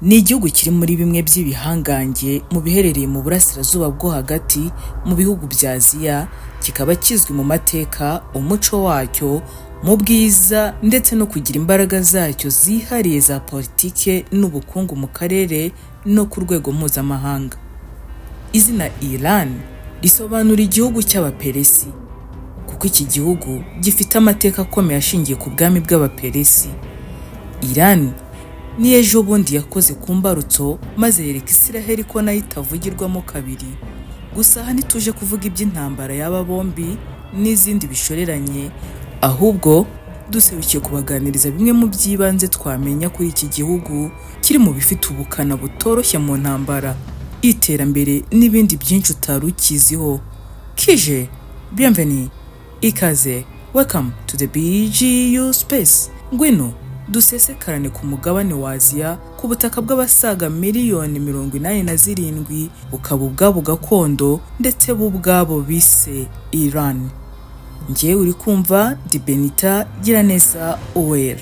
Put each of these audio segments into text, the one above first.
ni igihugu kiri muri bimwe by'ibihangange mu biherereye mu burasirazuba bwo hagati mu bihugu bya Aziya, kikaba kizwi mu mateka, umuco wacyo, mu bwiza ndetse no kugira imbaraga zacyo zihariye za politike n'ubukungu mu karere no ku rwego mpuzamahanga. Izina Iran risobanura igihugu cy'Abaperesi, kuko iki gihugu gifite amateka akomeye ashingiye ku bwami bw'Abaperesi. Iran ni ejo bundi yakoze ku mbarutso maze yereka Isiraheli ko nayo itavugirwamo kabiri. Gusa aha ntituje kuvuga iby'intambara y'aba bombi n'izindi bishoreranye, ahubwo duserukiye kubaganiriza bimwe mu by'ibanze twamenya kuri iki gihugu kiri mu bifite ubukana butoroshye mu ntambara, iterambere n'ibindi byinshi utari ukiziho. Kije, bienvenue, ikaze, welcome to the BGU Space. Ngwino dusesekarane ku mugabane wa Aziya ku butaka bw'abasaga miliyoni 87, bukaba ubwabo gakondo ndetse bubwabo bise Iran. Njye uri kumva di Benita Giraneza Owera.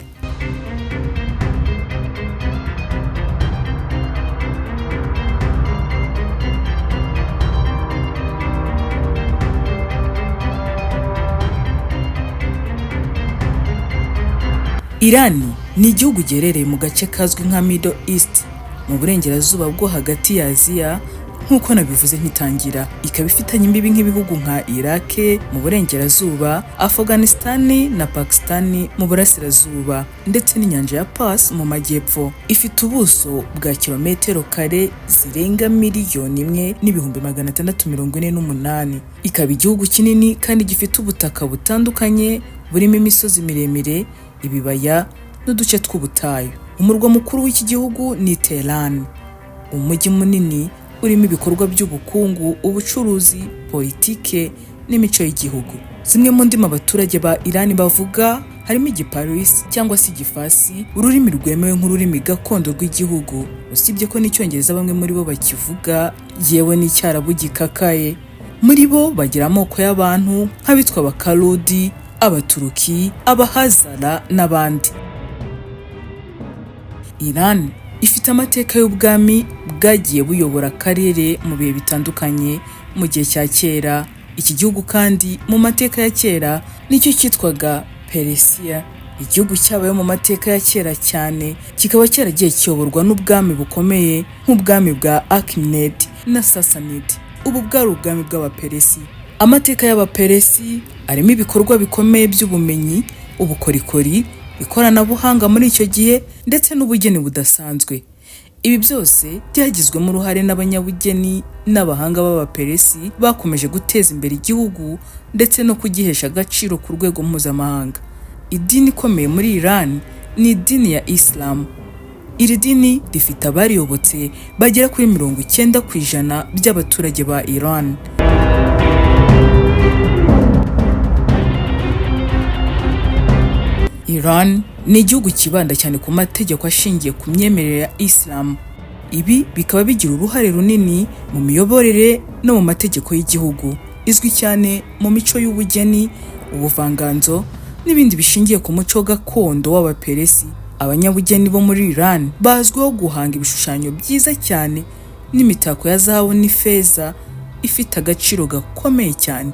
Iran ni igihugu giherereye mu gace kazwi nka Middle East mu burengerazuba bwo hagati ya Aziya, nk'uko nabivuze nkitangira. Ikaba ifitanye imbibi nk'ibihugu nka Iraq mu burengerazuba, Afghanistan na Pakistan mu burasirazuba, ndetse n'inyanja ya Pars mu majyepfo. Ifite ubuso bwa kilometero kare zirenga miliyoni 1,648. Ikaba igihugu kinini kandi gifite ubutaka butandukanye burimo imisozi miremire, ibibaya n'uduce tw'ubutayu. Umurwa mukuru w'iki gihugu ni Tehran, umujyi munini urimo ibikorwa by'ubukungu, ubucuruzi, politike n'imico y'igihugu. Zimwe mu ndimi abaturage ba Iran bavuga harimo Igiparisi cyangwa se Igifasi, ururimi rwemewe nk'ururimi gakondo rw'igihugu, usibye ko n'icyongereza bamwe muri bo bakivuga, yewe n'icyarabu gikakaye. Muri bo bagira amoko y'abantu nk'abitwa Abakarudi, Abaturuki, Abahazara n'abandi. Iran ifite amateka y'ubwami bwagiye buyobora akarere mu bihe bitandukanye mu gihe cya kera. Iki gihugu kandi mu mateka ya kera nicyo cyitwaga Persia. Igihugu cyabayeho mu mateka ya kera cyane, kikaba cyaragiye kiyoborwa n'ubwami bukomeye nk'ubwami bwa Achaemenid na Sassanid. Ubu bwari ubwami bw'Abaperesi. Amateka y'Abaperesi arimo ibikorwa bikomeye by'ubumenyi, ubukorikori, ikoranabuhanga muri icyo gihe ndetse n'ubugeni budasanzwe. Ibi byose byagizwemo uruhare n'abanyabugeni n'abahanga b'Abaperesi bakomeje guteza imbere igihugu ndetse no kugihesha agaciro ku rwego mpuzamahanga. Idini ikomeye muri Iran ni idini ya Islam. Iri dini rifite abariyobotse bagera kuri 90% by'abaturage ba Iran. Iran ni igihugu kibanda cyane ku mategeko ashingiye ku myemerere ya Islam. Ibi bikaba bigira uruhare runini mu miyoborere no mu mategeko y'igihugu. Izwi cyane mu mico y'ubugeni, ubuvanganzo n'ibindi bishingiye ku muco gakondo w'Abaperesi. Abanyabugeni bo muri Iran bazwiho guhanga ibishushanyo byiza cyane n'imitako ya zahabu n'ifeza ifite agaciro gakomeye cyane.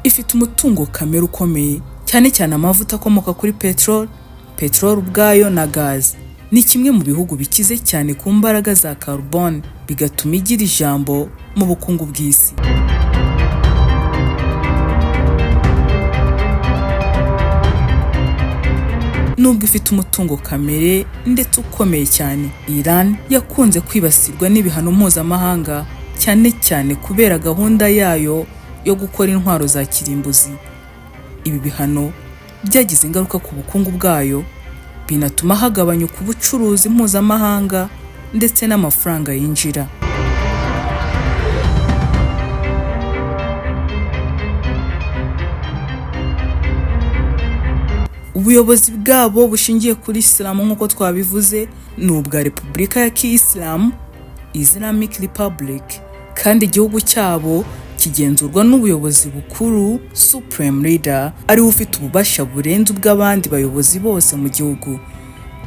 Ifite umutungo kamere ukomeye, cyane cyane amavuta akomoka kuri petrol ubwayo na gaz. Ni kimwe mu bihugu bikize cyane ku mbaraga za carbone, bigatuma igira ijambo mu bukungu bw'isi. Nubwo ifite umutungo kamere ndetse ukomeye cyane, Iran yakunze kwibasirwa n'ibihano mpuzamahanga, cyane cyane kubera gahunda yayo yo gukora intwaro za kirimbuzi. Ibi bihano byagize ingaruka ku bukungu bwayo, binatuma hagabanyuka ubucuruzi mpuzamahanga ndetse n'amafaranga yinjira. Ubuyobozi bwabo bushingiye kuri Islam nk'uko twabivuze ni ubwa Repubulika ya Kiislamu, Islamic Republic, kandi igihugu cyabo kigenzurwa n'ubuyobozi bukuru Supreme Leader, ariwe ufite ububasha burenze ubw'abandi bayobozi bose mu gihugu.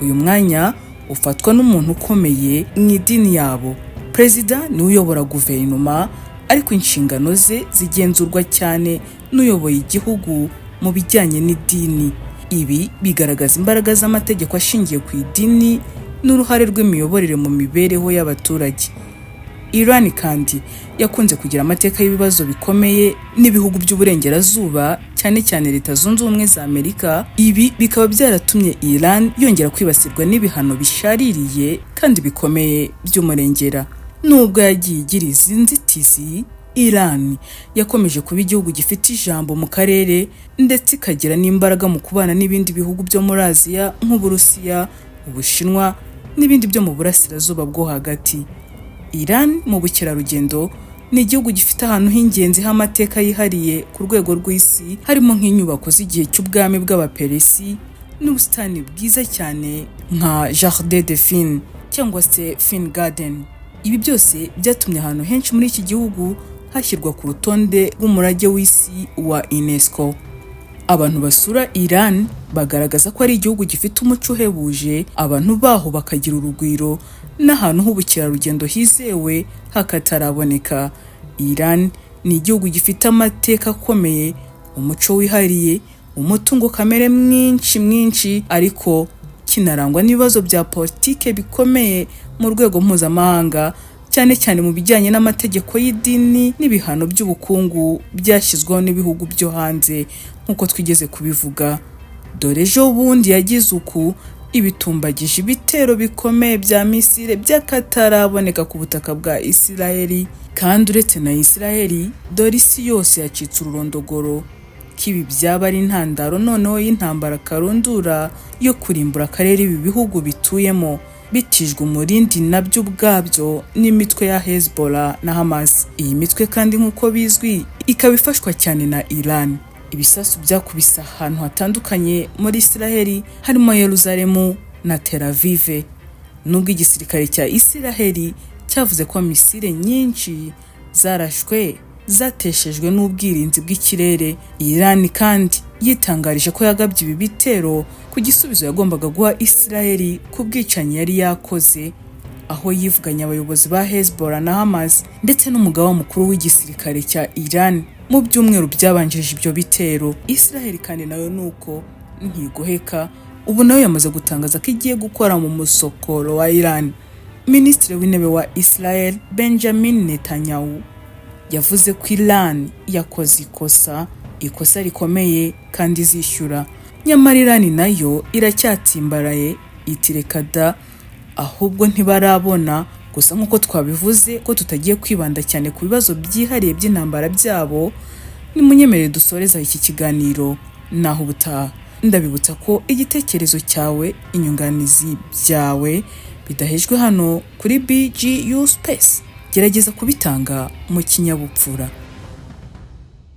Uyu mwanya ufatwa n'umuntu ukomeye mu idini yabo. Perezida niwe uyobora guverinoma, ariko inshingano ze zigenzurwa cyane n'uyoboye igihugu mu bijyanye n'idini. Ibi bigaragaza imbaraga z'amategeko ashingiye ku idini n'uruhare rw'imiyoborere mu mibereho y'abaturage. Iran kandi yakunze kugira amateka y'ibibazo bikomeye n'ibihugu by'uburengerazuba, cyane cyane Leta Zunze Ubumwe za Amerika. Ibi bikaba byaratumye Iran yongera kwibasirwa n'ibihano bishaririye kandi bikomeye by'umurengera. Nubwo yagiye igira izi nzitizi, Iran yakomeje kuba igihugu gifite ijambo mu karere ndetse ikagira n'imbaraga mu kubana n'ibindi bihugu byo muri Aziya nk'Uburusiya, Ubushinwa n'ibindi byo mu burasirazuba bwo hagati. Iran mu bukerarugendo ni igihugu gifite ahantu h'ingenzi h'amateka yihariye ku rwego rw'isi, harimo nk'inyubako z'igihe cy'ubwami bw'Abaperesi n'ubusitani bwiza cyane nka Jardin des Filles cyangwa se Fin Garden. Ibi byose byatumye ahantu henshi muri iki gihugu hashyirwa ku rutonde rw'umurage w'isi wa UNESCO. Abantu basura Iran bagaragaza ko ari igihugu gifite umuco uhebuje, abantu baho bakagira urugwiro n'ahantu h'ubukerarugendo hizewe hakataraboneka. Iran ni igihugu gifite amateka akomeye, umuco wihariye, umutungo kamere mwinshi, ariko kinarangwa n'ibibazo bya politike bikomeye mu rwego mpuzamahanga, cyane cyane mu bijyanye n'amategeko y'idini n'ibihano by'ubukungu byashyizweho n'ibihugu byo hanze nk'uko twigeze kubivuga. Dore ejo bundi yagize uku ibitumbagije ibitero bikomeye bya misile by'akataraboneka ku butaka bwa Isiraheli. Kandi uretse na Isiraheli, dore isi yose yacitse ururondogoro k'ibi byaba ari intandaro noneho y'intambara karundura yo kurimbura akarere ibi bihugu bituyemo, bitijwe umurindi nabyo ubwabyo n'imitwe ya Hezbollah na Hamas. Iyi mitwe kandi nk'uko bizwi ikaba ifashwa cyane na Iran. Ibisasu byakubise ahantu hatandukanye muri Isiraheli, harimo Yerusalemu na Tel Aviv. Nubwo igisirikare cya Isiraheli cyavuze ko misile nyinshi zarashwe zateshejwe n'ubwirinzi bw'ikirere, Iran kandi yitangarije ko yagabye ibi bitero ku gisubizo yagombaga guha Isiraheli ku bwicanyi yari yakoze, aho yivuganye abayobozi ba Hezbollah na Hamas ndetse n'umugaba mukuru w'igisirikare cya Iran mu byumweru byabanjirije ibyo bitero. Isiraheli kandi nayo nuko ntigoheka, ubu nayo yamaze gutangaza ko igiye gukora mu musokoro wa Iran. Minisitiri w'intebe wa Israel Benjamin Netanyahu yavuze ko Iran yakoze ikosa rikomeye kandi izishyura. Nyamara Iran nayo iracyatsimbaraye iti reka da, ahubwo ntibarabona. Gusa nk'uko twabivuze ko tutagiye kwibanda cyane ku bibazo byihariye by'intambara byabo, nimunyemerere dusoreza iki kiganiro naho ubutaha. Ndabibutsa ko igitekerezo cyawe, inyunganizi byawe bidahejwe hano kuri BGU Space. Gerageza kubitanga mu kinyabupfura.